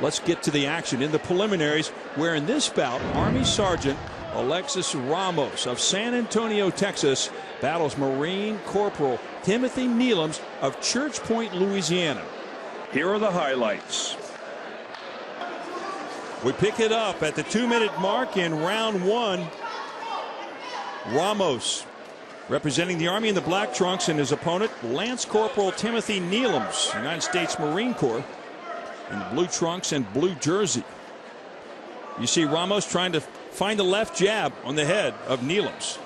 let's get to the action in the preliminaries, where in this bout, Army Sergeant Alexis Ramos of San Antonio, Texas, battles Marine Corporal Timothy Neelums of Church Point, Louisiana. Here are the highlights. We pick it up at the 2-minute mark in round one. Ramos representing the Army in the black trunks, and his opponent Lance Corporal Timothy Neelums, United States Marine Corps, in the blue trunks and blue jersey. You see Ramos trying to find the left jab on the head of Neelums.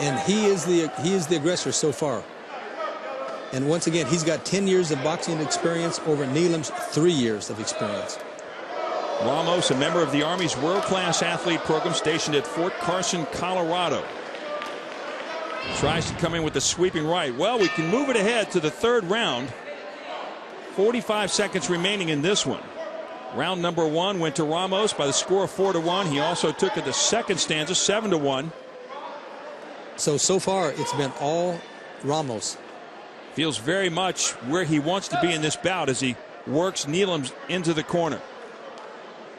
And he is the aggressor so far. And once again, he's got 10 years of boxing experience over Neelums' 3 years of experience. Ramos, a member of the Army's world-class athlete program stationed at Fort Carson, Colorado. Tries to come in with the sweeping right. Well, we can move it ahead to the third round. 45 seconds remaining in this one. Round number one went to Ramos by the score of 4-1. He also took it the second stanza 7-1. So far it's been all Ramos. Feels very much where he wants to be in this bout as he works Neelums into the corner.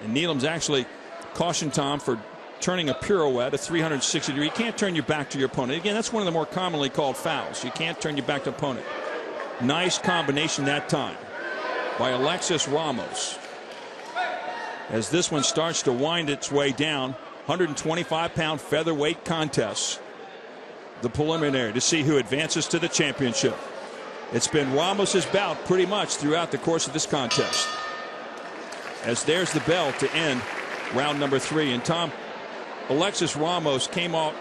And Neelums actually cautioned Tom for turning a pirouette, a 360 degree. You can't turn your back to your opponent. Again, that's one of the more commonly called fouls. You can't turn your back to opponent. Nice combination that time by Alexis Ramos. As this one starts to wind its way down, 125-pound featherweight contest. The preliminary to see who advances to the championship. It's been Ramos's bout pretty much throughout the course of this contest. As there's the bell to end round number 3. And Tom, Alexis Ramos came out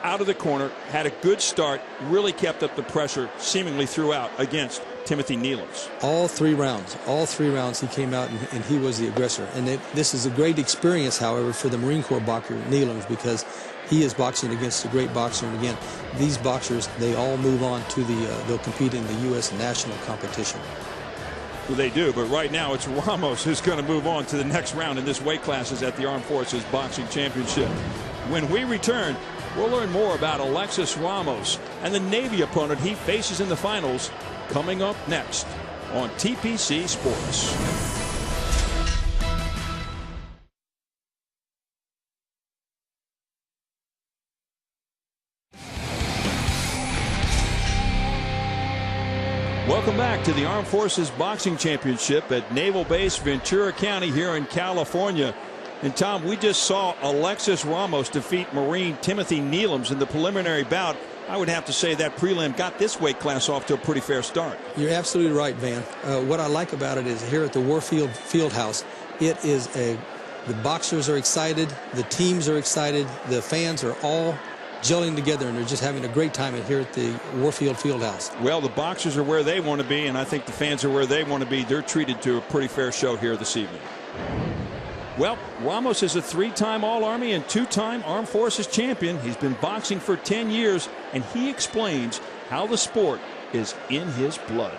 of the corner, had a good start, really kept up the pressure seemingly throughout against Timothy Neelums. All three rounds he came out and he was the aggressor. And this is a great experience, however, for the Marine Corps boxer Neelums, because he is boxing against a great boxer. And again, these boxers, they all move on to they'll compete in the U.S. national competition. Well, they do, but right now it's Ramos who's going to move on to the next round in this weight classes at the Armed Forces Boxing Championship. When we return, we'll learn more about Alexis Ramos and the Navy opponent he faces in the finals, coming up next on TPC Sports. Welcome back to the Armed Forces Boxing Championship at Naval Base Ventura County here in California. And Tom, we just saw Alexis Ramos defeat Marine Timothy Neelums in the preliminary bout. I would have to say that prelim got this weight class off to a pretty fair start. You're absolutely right, Van. What I like about it is here at the Warfield Fieldhouse, it is the boxers are excited, the teams are excited, the fans are all gelling together, and they're just having a great time here at the Warfield Fieldhouse. Well, the boxers are where they want to be, and I think the fans are where they want to be. They're treated to a pretty fair show here this evening. Well, Ramos is a 3-time All-Army and 2-time Armed Forces champion. He's been boxing for 10 years, and he explains how the sport is in his blood.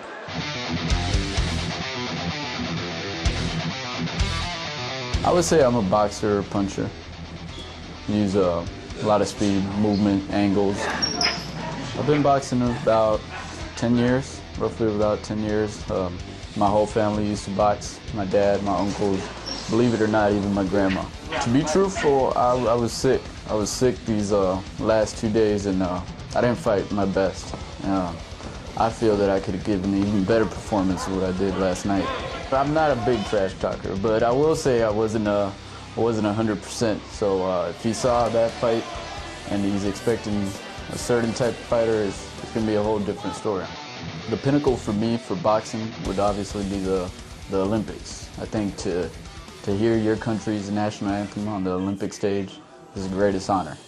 I would say I'm a boxer or puncher. Use a lot of speed, movement, angles. I've been boxing about 10 years, roughly about 10 years. My whole family used to box. My dad, my uncles, believe it or not, even my grandma. To be truthful, I was sick. I was sick these last 2 days, and I didn't fight my best. I feel that I could have given an even better performance than what I did last night. I'm not a big trash talker, but I will say I wasn't 100%. So if he saw that fight and he's expecting a certain type of fighter, it's going to be a whole different story. The pinnacle for me for boxing would obviously be the Olympics. I think to hear your country's national anthem on the Olympic stage is the greatest honor.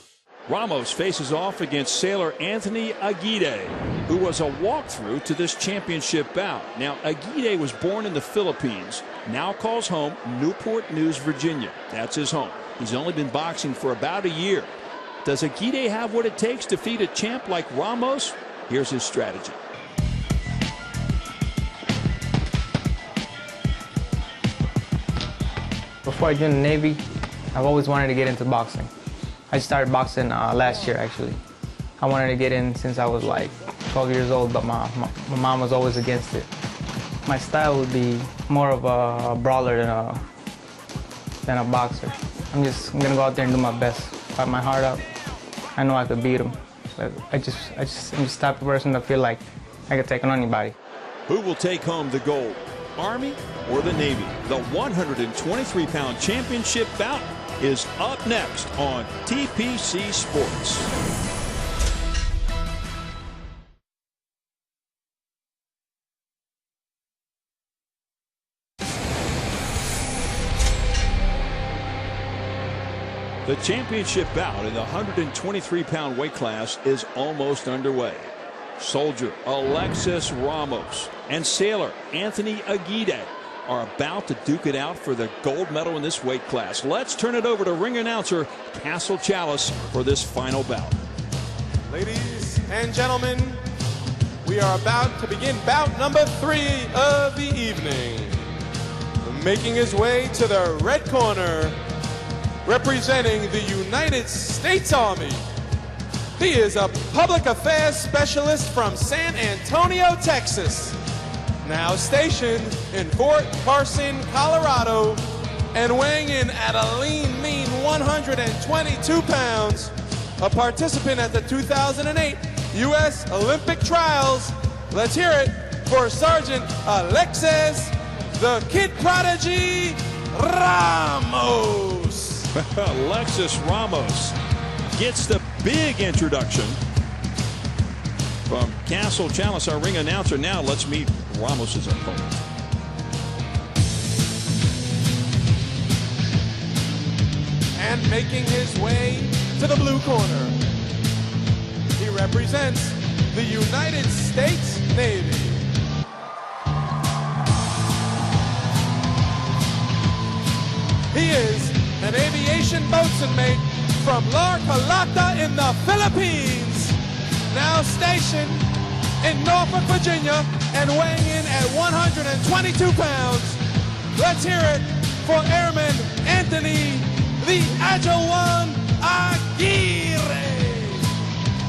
Ramos faces off against sailor Anthony Aguirre, who was a walkthrough to this championship bout. Now, Aguirre was born in the Philippines, now calls home Newport News, Virginia. That's his home. He's only been boxing for about a year. Does Aguirre have what it takes to defeat a champ like Ramos? Here's his strategy. Before I joined the Navy, I've always wanted to get into boxing. I started boxing last year, actually. I wanted to get in since I was like 12 years old, but my mom was always against it. My style would be more of a brawler than a boxer. I'm gonna go out there and do my best, fight my heart out. I know I could beat him, but I'm just the type of person to feel like I could take on anybody. Who will take home the gold, Army or the Navy? The 123-pound championship bout is up next on TPC Sports. The championship bout in the 123-pound weight class is almost underway. Soldier Alexis Ramos and sailor Anthony Aguirre are about to duke it out for the gold medal in this weight class. Let's turn it over to ring announcer Castle Chalice for this final bout. Ladies and gentlemen, we are about to begin bout number 3 of the evening. Making his way to the red corner, representing the United States Army, he is a public affairs specialist from San Antonio, Texas, now stationed in Fort Carson, Colorado, and weighing in at a lean, mean 122 pounds, a participant at the 2008 U.S. Olympic Trials. Let's hear it for Sergeant Alexis, the Kid Prodigy Ramos. Alexis Ramos gets the big introduction from Castle Chalice, our ring announcer. Now let's meet Ramos's opponent. And making his way to the blue corner, he represents the United States Navy. He is an aviation boatswain mate from La Calata in the Philippines, now stationed in Norfolk, Virginia, and weighing in at 122 pounds. Let's hear it for Airman Anthony, the Agile One, Aguirre.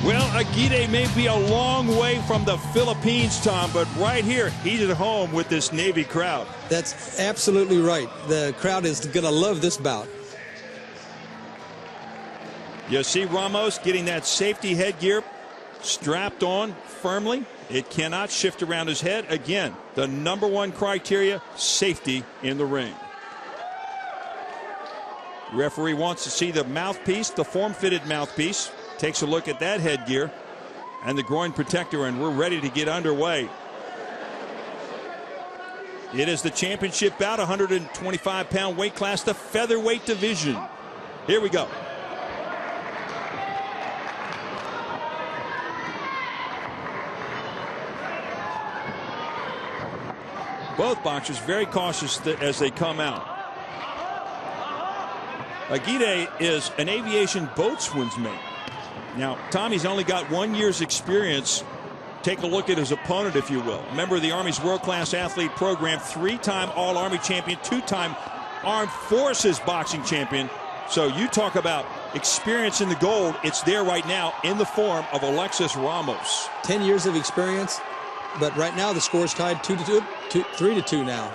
Well, Aguirre may be a long way from the Philippines, Tom, but right here, he's at home with this Navy crowd. That's absolutely right. The crowd is going to love this bout. You see Ramos getting that safety headgear strapped on firmly. It cannot shift around his head. Again, the #1 criteria, safety in the ring. Referee wants to see the mouthpiece, the form-fitted mouthpiece. Takes a look at that headgear and the groin protector, and we're ready to get underway. It is the championship bout, 125-pound weight class, the featherweight division. Here we go. Both boxers very cautious as they come out. Aguirre is an aviation boatswain's mate. Now, Tommy's only got 1 year's experience. Take a look at his opponent, if you will. Member of the Army's world-class athlete program, 3-time All-Army champion, 2-time Armed Forces boxing champion. So you talk about experience in the gold. It's there right now in the form of Alexis Ramos. 10 years of experience, but right now the score is tied 3-2 now.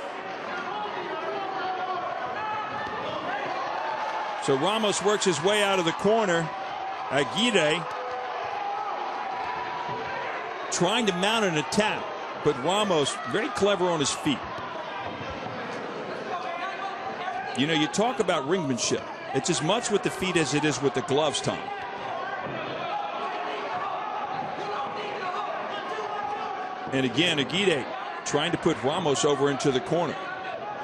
So Ramos works his way out of the corner. Aguirre trying to mount an attack, but Ramos very clever on his feet. You know, you talk about ringmanship. It's as much with the feet as it is with the gloves, Tom. And again, Aguirre trying to put Ramos over into the corner.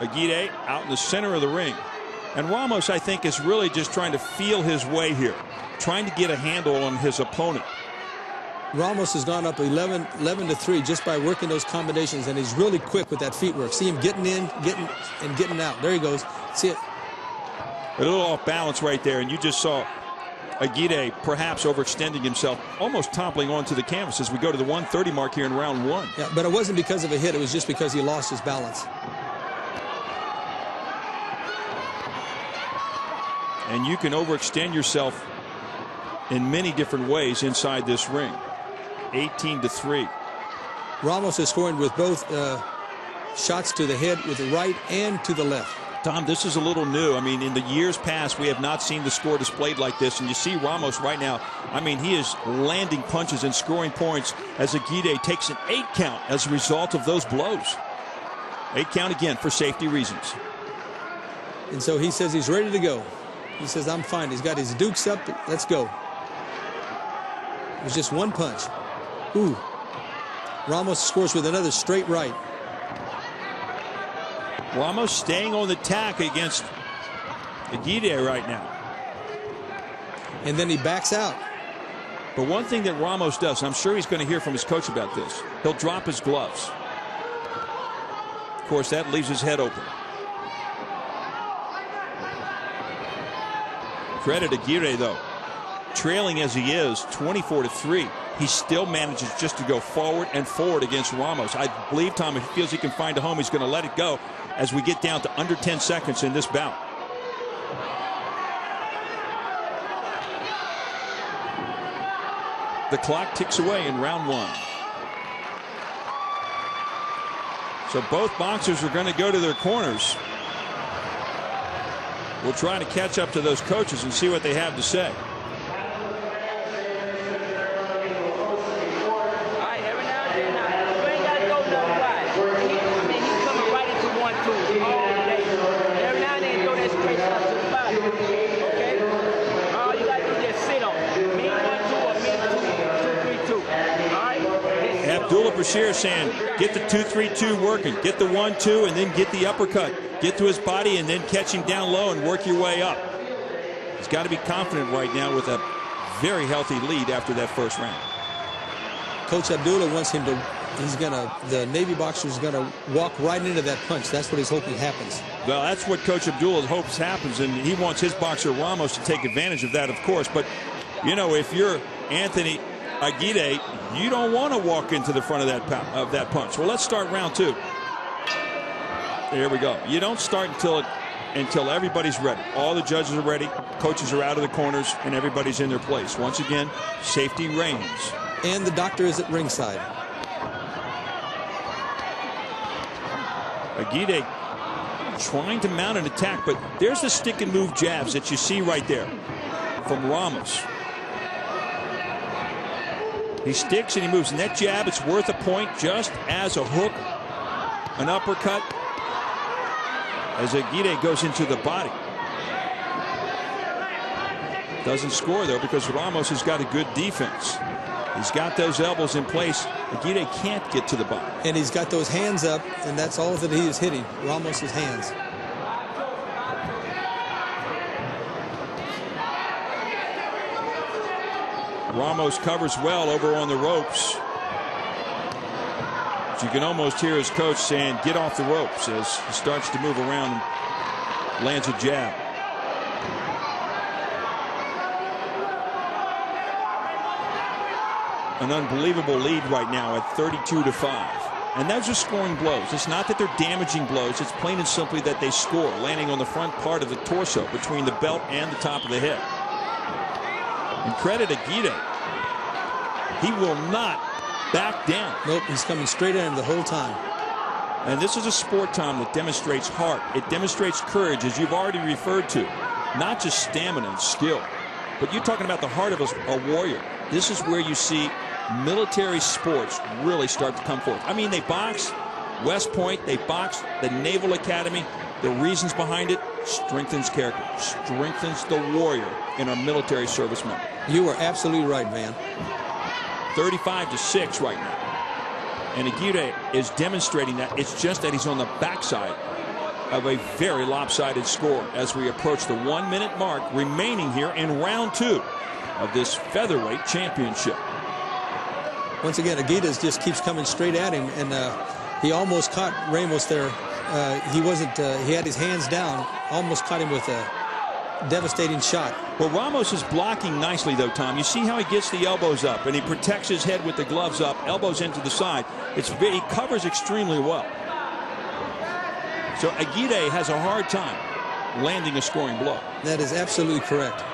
Aguirre out in the center of the ring. And Ramos, I think, is really just trying to feel his way here, trying to get a handle on his opponent. Ramos has gone up 11-3 just by working those combinations, and he's really quick with that feet work. See him getting in, getting out. There he goes. See it. A little off balance right there, and you just saw Aguirre perhaps overextending himself, almost toppling onto the canvas as we go to the 130 mark here in round 1. Yeah, but it wasn't because of a hit. It was just because he lost his balance. And you can overextend yourself in many different ways inside this ring. 18-3. Ramos is scoring with both shots to the head with the right and to the left. Tom, this is a little new. I mean, in the years past, we have not seen the score displayed like this. And you see Ramos right now. I mean, he is landing punches and scoring points as Aguirre takes an 8 count as a result of those blows. 8 count again for safety reasons. And so he says he's ready to go. He says, I'm fine. He's got his dukes up. Let's go. It was just one punch. Ooh. Ramos scores with another straight right. Ramos staying on the tack against Aguirre right now. And then he backs out. But one thing that Ramos does, and I'm sure he's going to hear from his coach about this, he'll drop his gloves. Of course, that leaves his head open. Credit Aguirre, though. Trailing as he is, 24-3. He still manages just to go forward and forward against Ramos. I believe, Tom, if he feels he can find a home, he's going to let it go as we get down to under 10 seconds in this bout. The clock ticks away in round 1. So both boxers are going to go to their corners. We'll try to catch up to those coaches and see what they have to say. Abdullah Bashir saying, get the 2-3-2 working, get the 1-2, and then get the uppercut. Get to his body and then catch him down low and work your way up. He's got to be confident right now with a very healthy lead after that first round. Coach Abdullah wants him to, the Navy boxer is going to walk right into that punch. That's what he's hoping happens. Well, that's what Coach Abdullah hopes happens, and he wants his boxer Ramos to take advantage of that, of course. But, you know, if you're Anthony Aguirre, you don't want to walk into the front of that punch. Well, let's start round 2. There we go. You don't start until everybody's ready. All the judges are ready, coaches are out of the corners, and everybody's in their place. Once again, safety reigns. And the doctor is at ringside. Aguirre trying to mount an attack, but there's the stick and move jabs that you see right there from Ramos. He sticks and he moves, and that jab, it's worth a point just as a hook, an uppercut, as Aguirre goes into the body. Doesn't score, though, because Ramos has got a good defense. He's got those elbows in place. Aguirre can't get to the body. And he's got those hands up, and that's all that he is hitting, Ramos's hands. Ramos covers well over on the ropes. But you can almost hear his coach saying, get off the ropes, as he starts to move around and lands a jab. An unbelievable lead right now at 32-5. And those are scoring blows. It's not that they're damaging blows. It's plain and simply that they score, landing on the front part of the torso between the belt and the top of the head. And credit Aguirre. He will not back down. Nope, he's coming straight at him the whole time. And this is a sport, Tom, that demonstrates heart. It demonstrates courage, as you've already referred to. Not just stamina and skill, but you're talking about the heart of a warrior. This is where you see military sports really start to come forth. I mean, they box West Point, they box the Naval Academy. The reasons behind it: strengthens character, strengthens the warrior in our military servicemen. You are absolutely right, Van. 35-6 right now. And Aguirre is demonstrating that. It's just that he's on the backside of a very lopsided score as we approach the 1-minute mark remaining here in round 2 of this featherweight championship. Once again, Aguirre just keeps coming straight at him, and he almost caught Ramos there. He wasn't. He had his hands down, almost caught him with a devastating shot. Well, Ramos is blocking nicely, though, Tom. You see how he gets the elbows up, and he protects his head with the gloves up, elbows into the side. He covers extremely well. So Aguirre has a hard time landing a scoring blow. That is absolutely correct.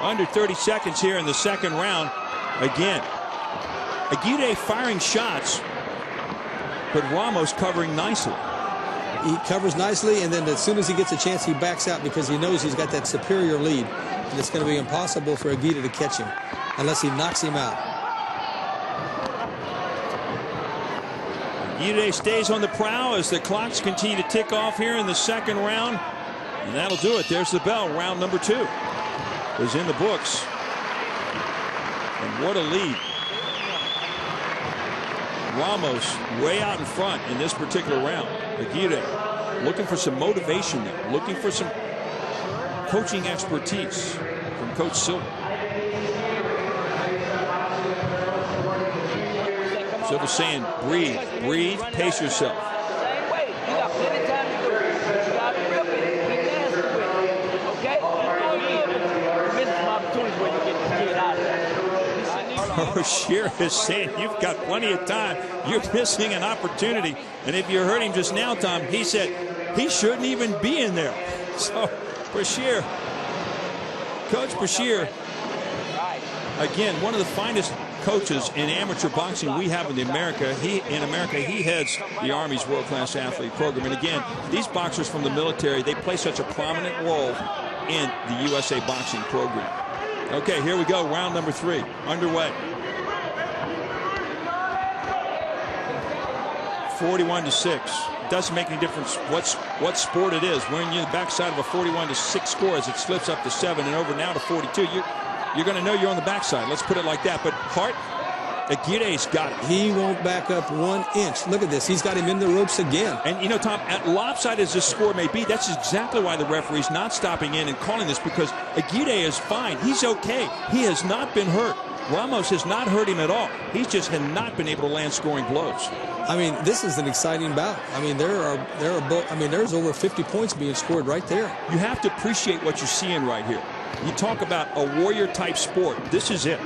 Under 30 seconds here in the second round. Again, Aguirre firing shots, but Ramos covering nicely. He covers nicely, and then as soon as he gets a chance, he backs out because he knows he's got that superior lead. And it's going to be impossible for Aguirre to catch him unless he knocks him out. Aguirre stays on the prowl as the clocks continue to tick off here in the second round. And that'll do it. There's the bell. Round number 2 is in the books. And what a lead. Ramos way out in front in this particular round. Aguirre looking for some motivation there, looking for some coaching expertise from Coach Silva. Silva's saying, breathe, breathe, pace yourself. Same way. You got plenty of time to do it. You got to rip it. Be nasty with it. Okay? You're missing some opportunities where you get this kid out of there. Brashear is saying you've got plenty of time. You're missing an opportunity. And if you heard him just now, Tom, he said he shouldn't even be in there. So Brashear, Coach Brashear, again, one of the finest coaches in amateur boxing we have in America. He heads the Army's world-class athlete program. And again, these boxers from the military, they play such a prominent role in the USA boxing program. Okay, here we go. Round number 3 underway. 41-6. Doesn't make any difference what sport it is. When you're the backside of a 41-6 score as it slips up to 7 and over now to 42, you're going to know you're on the backside. Let's put it like that. But Hart, Aguirre's got it. He won't back up 1 inch. Look at this. He's got him in the ropes again. And, you know, Tom, at lopsided as this score may be, that's exactly why the referee's not stopping in and calling this, because Aguirre is fine. He's okay. He has not been hurt. Ramos has not hurt him at all. He just had not been able to land scoring blows. I mean, this is an exciting bout. I mean, there's over 50 points being scored right there. You have to appreciate what you're seeing right here. You talk about a warrior-type sport. This is it.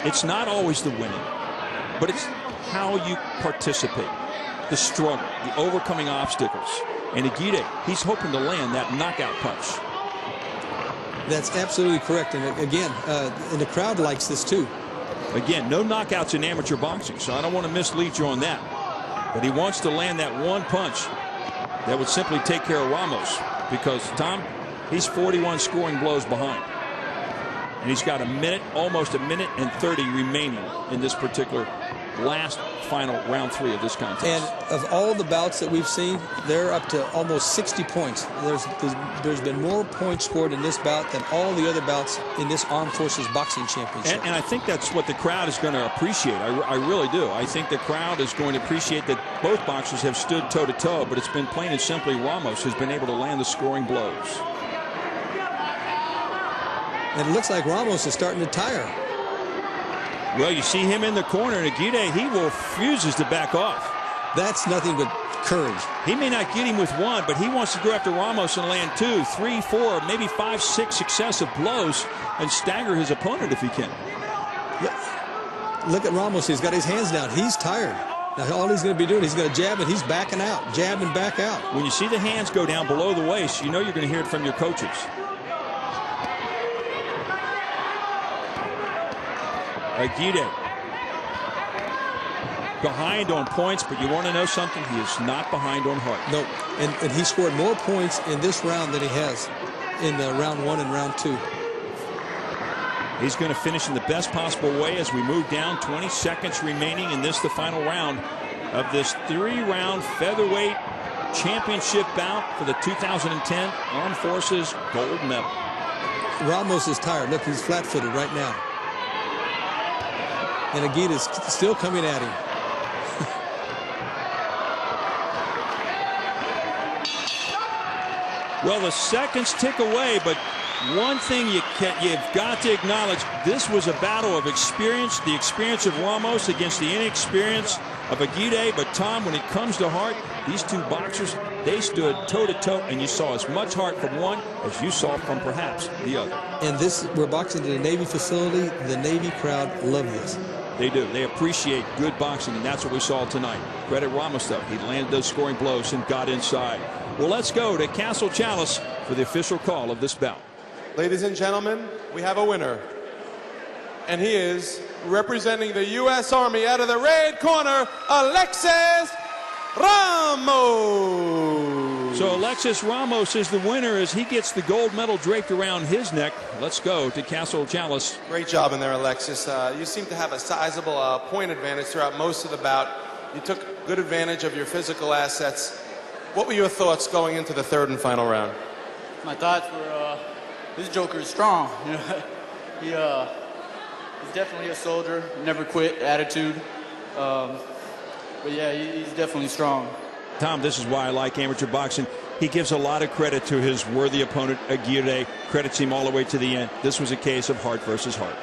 It's not always the winning, but it's how you participate, the struggle, the overcoming obstacles. And Aguirre, he's hoping to land that knockout punch. That's absolutely correct. And again, and the crowd likes this too. Again, no knockouts in amateur boxing, so I don't want to mislead you on that. But he wants to land that one punch that would simply take care of Ramos, because, Tom, he's 41 scoring blows behind. And he's got almost a minute and 30 remaining in this particular last final round 3 of this contest. And of all the bouts that we've seen, they're up to almost 60 points. There's been more points scored in this bout than all the other bouts in this Armed Forces Boxing Championship. And I think that's what the crowd is going to appreciate. I really do. I think the crowd is going to appreciate that both boxers have stood toe-to-toe, but it's been plain and simply Ramos who's been able to land the scoring blows. And it looks like Ramos is starting to tire. Well, you see him in the corner, and Aguirre, he refuses to back off. That's nothing but courage. He may not get him with one, but he wants to go after Ramos and land 2, 3, 4, maybe 5, 6 successive blows and stagger his opponent if he can. Look at Ramos. He's got his hands down. He's tired. Now, all he's going to be doing, he's going to jab, and he's backing out. Jab and back out. When you see the hands go down below the waist, you know you're going to hear it from your coaches. Aguirre behind on points, but you want to know something? He is not behind on heart. No, and he scored more points in this round than he has in round 1 and round 2. He's going to finish in the best possible way as we move down. 20 seconds remaining in this, the final round of this 3-round featherweight championship bout for the 2010 Armed Forces Gold Medal. Ramos is tired. Look, he's flat-footed right now. And Aguirre is still coming at him. Well, the seconds tick away, but one thing you've got to acknowledge, this was a battle of experience, the experience of Ramos against the inexperience of Aguirre. But, Tom, when it comes to heart, these two boxers, they stood toe-to-toe, and you saw as much heart from one as you saw from perhaps the other. And we're boxing at a Navy facility. The Navy crowd love this. They do. They appreciate good boxing, and that's what we saw tonight. Credit Ramos, though. He landed those scoring blows and got inside. Well, let's go to Castle Chalice for the official call of this bout. Ladies and gentlemen, we have a winner. And he is representing the U.S. Army out of the red corner, Alexis Ramos. So Alexis Ramos is the winner as he gets the gold medal draped around his neck. Let's go to Castle Chalice. Great job in there, Alexis. You seem to have a sizable point advantage throughout most of the bout. You took good advantage of your physical assets. What were your thoughts going into the third and final round? My thoughts were, this Joker is strong. He's definitely a soldier, never quit attitude. But yeah, he's definitely strong. Tom, this is why I like amateur boxing. He gives a lot of credit to his worthy opponent, Aguirre, credits him all the way to the end. This was a case of heart versus heart.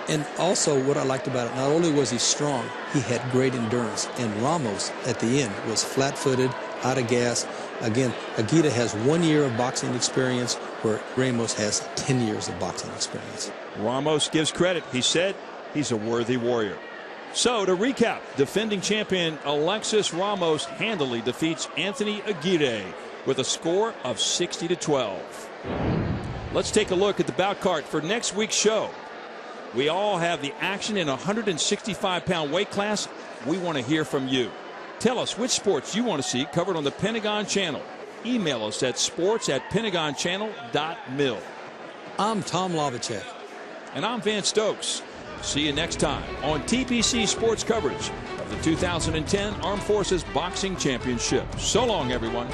And also what I liked about it, not only was he strong, he had great endurance. And Ramos, at the end, was flat-footed, out of gas. Again, Aguirre has 1 year of boxing experience, where Ramos has 10 years of boxing experience. Ramos gives credit. He said he's a worthy warrior. So, to recap, defending champion Alexis Ramos handily defeats Anthony Aguirre with a score of 60-12. Let's take a look at the bout card for next week's show. We all have the action in a 165-pound weight class. We want to hear from you. Tell us which sports you want to see covered on the Pentagon Channel. Email us at sports@pentagonchannel.mil. I'm Tom Lovachev. And I'm Van Stokes. See you next time on TPC Sports coverage of the 2010 Armed Forces Boxing Championship. So long, everyone.